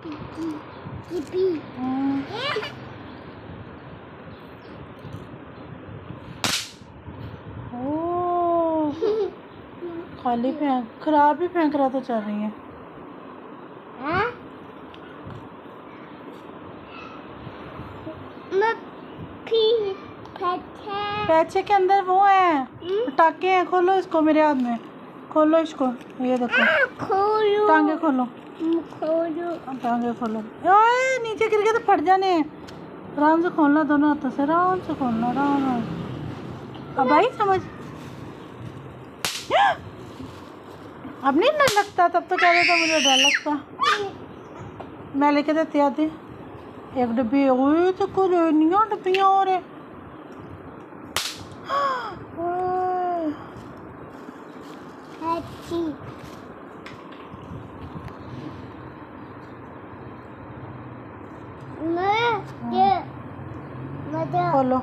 ओह, खाली फेंक, खराब ही फेंक रहा तो चल रही है। पैचे के अंदर वो है, पटाखे हैं। खोलो इसको, मेरे हाथ में खोलो इसको, ये देखो। टांगे खोलो, टांगे खोलो। ओए नीचे गिर गए तो फट जाने हैं। आराम से खोलना, दोनों हाथों से आराम से खोलना, आराम। अब भाई समझ, अब नहीं डर लगता? तब तो कह रहे थे मुझे डर लगता। मैं लेके देती आती एक डब्बी। ओए तो कुछ नहीं डब्बियाँ और है। खोलो।